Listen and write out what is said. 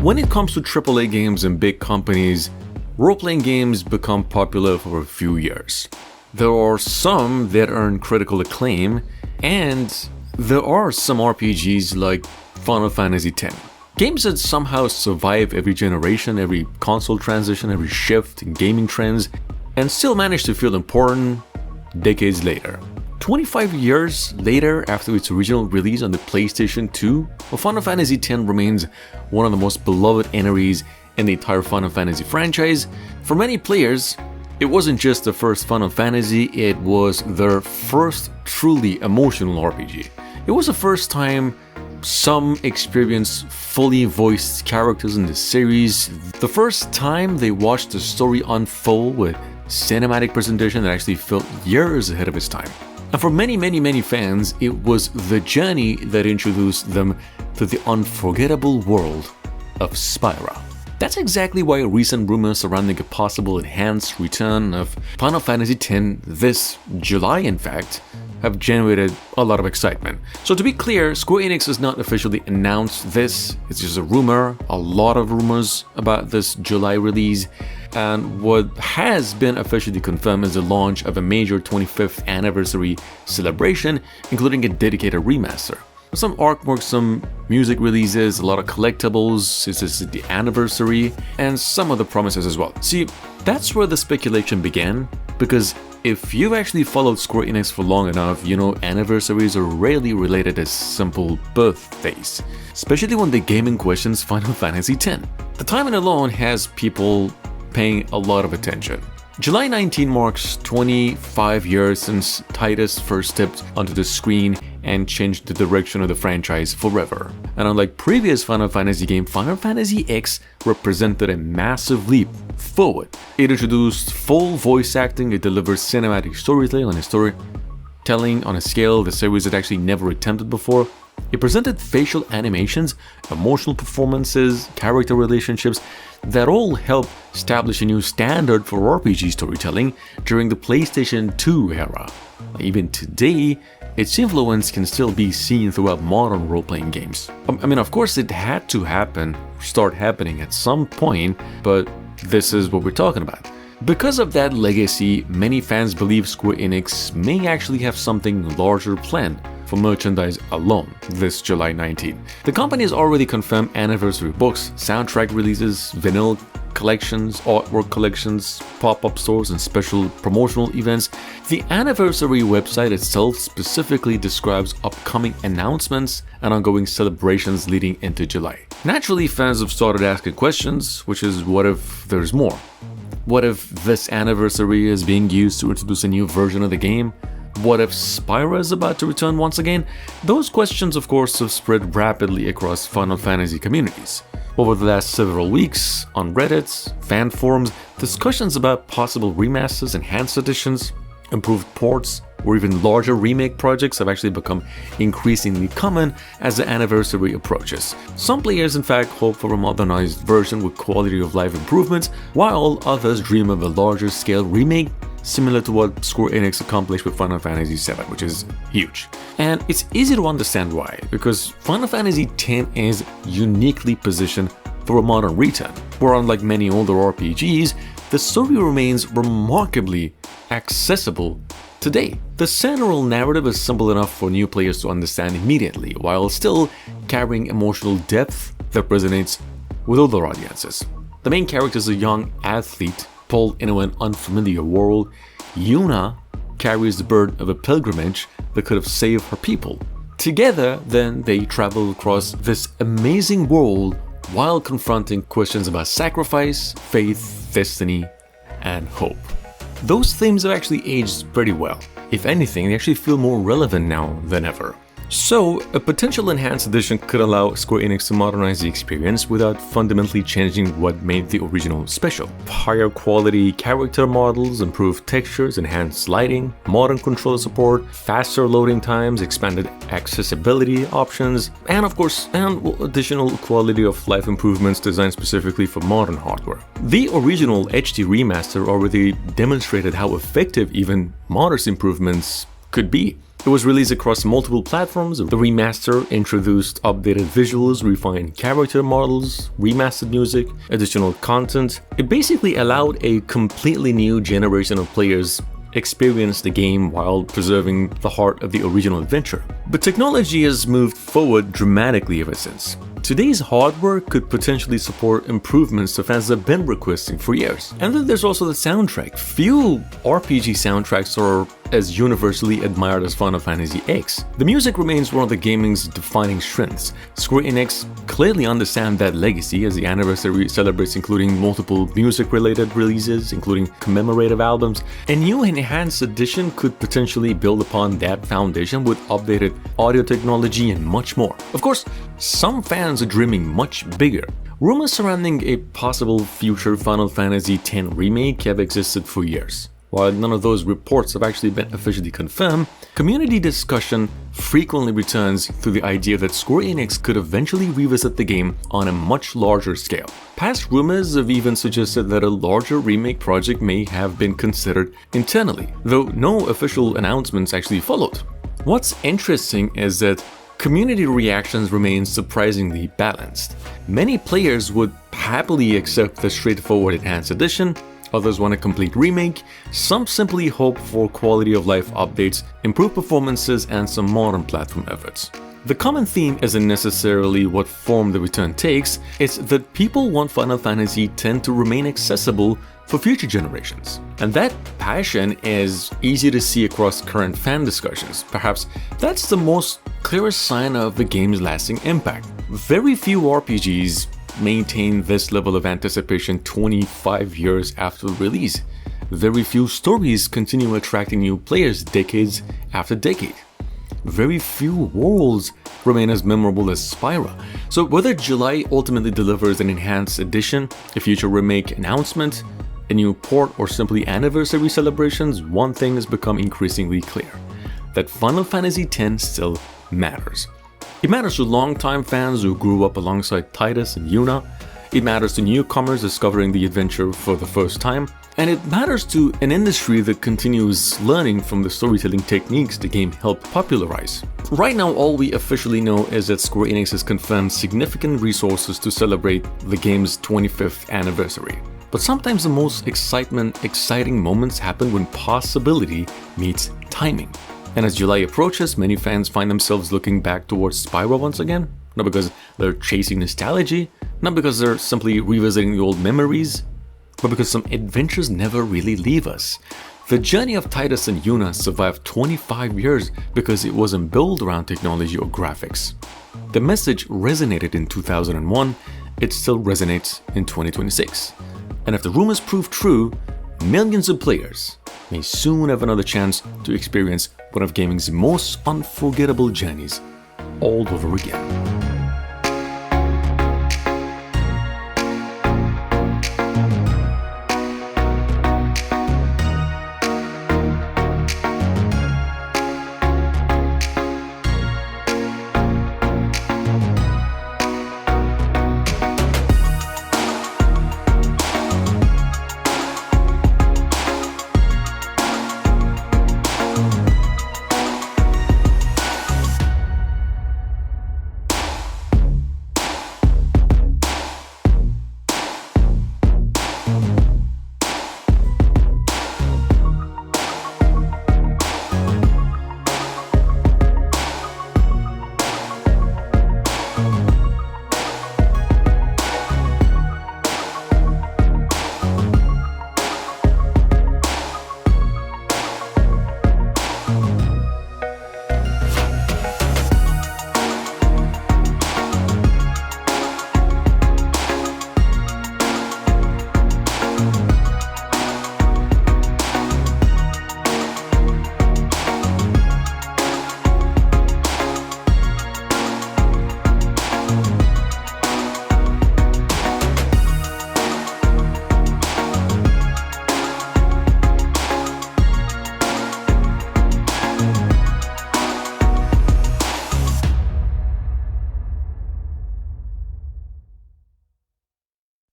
When it comes to AAA games and big companies, role-playing games become popular for a few years. There are some that earn critical acclaim, and there are some RPGs like Final Fantasy X. Games that somehow survive every generation, every console transition, every shift in gaming trends, and still manage to feel important decades later. 25 years later, after its original release on the PlayStation 2, Final Fantasy X remains one of the most beloved entries in the entire Final Fantasy franchise. For many players, it wasn't just the first Final Fantasy, it was their first truly emotional RPG. It was the first time some experienced fully voiced characters in the series, the first time they watched the story unfold with cinematic presentation that actually felt years ahead of its time. And for many fans, it was the journey that introduced them to the unforgettable world of Spyro. That's exactly why recent rumors surrounding a possible enhanced return of Final Fantasy X this July, in fact, have generated a lot of excitement. So to be clear, Square Enix has not officially announced this, it's just a rumor, a lot of rumors about this July release, and what has been officially confirmed is the launch of a major 25th anniversary celebration, including a dedicated remaster. Some artwork, some music releases, a lot of collectibles, since this is the anniversary, and some other promises as well. See, that's where the speculation began, because if you've actually followed Square Enix for long enough, you know anniversaries are rarely related as simple birthdays, especially when the game in question's Final Fantasy X. The timing alone has people paying a lot of attention. July 19 marks 25 years since Tidus first stepped onto the screen and changed the direction of the franchise forever. And unlike previous Final Fantasy games, Final Fantasy X represented a massive leap forward. It introduced full voice acting, it delivered cinematic storytelling and storytelling on a scale the series had actually never attempted before. It presented facial animations, emotional performances, character relationships that all helped establish a new standard for RPG storytelling during the PlayStation 2 era. Even today, its influence can still be seen throughout modern role-playing games. I mean, of course it had to start happening at some point, but this is what we're talking about. Because of that legacy, many fans believe Square Enix may actually have something larger planned for merchandise alone this July 19. The company has already confirmed anniversary books, soundtrack releases, vinyl collections, artwork collections, pop-up stores, and special promotional events. The anniversary website itself specifically describes upcoming announcements and ongoing celebrations leading into July. Naturally, fans have started asking questions, which is, what if there's more? What if this anniversary is being used to introduce a new version of the game? What if Spyro is about to return once again? Those questions, of course, have spread rapidly across Final Fantasy communities. Over the last several weeks, on Reddit, fan forums, discussions about possible remasters, enhanced editions, improved ports, or even larger remake projects have actually become increasingly common as the anniversary approaches. Some players, in fact, hope for a modernized version with quality of life improvements, while others dream of a larger scale remake similar to what Square Enix accomplished with Final Fantasy VII, which is huge. And it's easy to understand why, because Final Fantasy X is uniquely positioned for a modern return, where unlike many older RPGs, the story remains remarkably accessible today. The central narrative is simple enough for new players to understand immediately, while still carrying emotional depth that resonates with older audiences. The main character is a young athlete pulled into an unfamiliar world. Yuna carries the burden of a pilgrimage that could have saved her people. Together, then, they travel across this amazing world while confronting questions about sacrifice, faith, destiny, and hope. Those themes have actually aged pretty well. If anything, they actually feel more relevant now than ever. So, a potential enhanced edition could allow Square Enix to modernize the experience without fundamentally changing what made the original special. Higher quality character models, improved textures, enhanced lighting, modern controller support, faster loading times, expanded accessibility options, and of course, additional quality of life improvements designed specifically for modern hardware. The original HD remaster already demonstrated how effective even modest improvements could be. It was released across multiple platforms. The remaster introduced updated visuals, refined character models, remastered music, additional content. It basically allowed a completely new generation of players experience the game while preserving the heart of the original adventure. But technology has moved forward dramatically ever since. Today's hardware could potentially support improvements the fans have been requesting for years. And then there's also the soundtrack. Few RPG soundtracks are as universally admired as Final Fantasy X. The music remains one of the gaming's defining strengths. Square Enix clearly understand that legacy as the anniversary celebrates, including multiple music-related releases, including commemorative albums. A new enhanced edition could potentially build upon that foundation with updated audio technology and much more. Of course, some fans are dreaming much bigger. Rumors surrounding a possible future Final Fantasy X remake have existed for years. While none of those reports have actually been officially confirmed, community discussion frequently returns to the idea that Square Enix could eventually revisit the game on a much larger scale. Past rumors have even suggested that a larger remake project may have been considered internally, though no official announcements actually followed. What's interesting is that community reactions remain surprisingly balanced. Many players would happily accept the straightforward enhanced edition. Others want a complete remake, some simply hope for quality of life updates, improved performances, and some modern platform efforts. The common theme isn't necessarily what form the return takes, it's that people want Final Fantasy X to remain accessible for future generations. And that passion is easy to see across current fan discussions. Perhaps that's the most clearest sign of the game's lasting impact. Very few RPGs maintain this level of anticipation 25 years after release. Very few stories continue attracting new players decades after decade. Very few worlds remain as memorable as Spyro. So whether July ultimately delivers an enhanced edition, a future remake announcement, a new port, or simply anniversary celebrations, one thing has become increasingly clear: that Final Fantasy X still matters. It matters to longtime fans who grew up alongside Tidus and Yuna. It matters to newcomers discovering the adventure for the first time. And it matters to an industry that continues learning from the storytelling techniques the game helped popularize. Right now, all we officially know is that Square Enix has confirmed significant resources to celebrate the game's 25th anniversary. But sometimes the most exciting moments happen when possibility meets timing. And as July approaches, many fans find themselves looking back towards Spyro once again. Not because they're chasing nostalgia, not because they're simply revisiting the old memories, but because some adventures never really leave us. The journey of Tidus and Yuna survived 25 years because it wasn't built around technology or graphics. The message resonated in 2001, it still resonates in 2026. And if the rumors prove true, millions of players may soon have another chance to experience one of gaming's most unforgettable journeys all over again.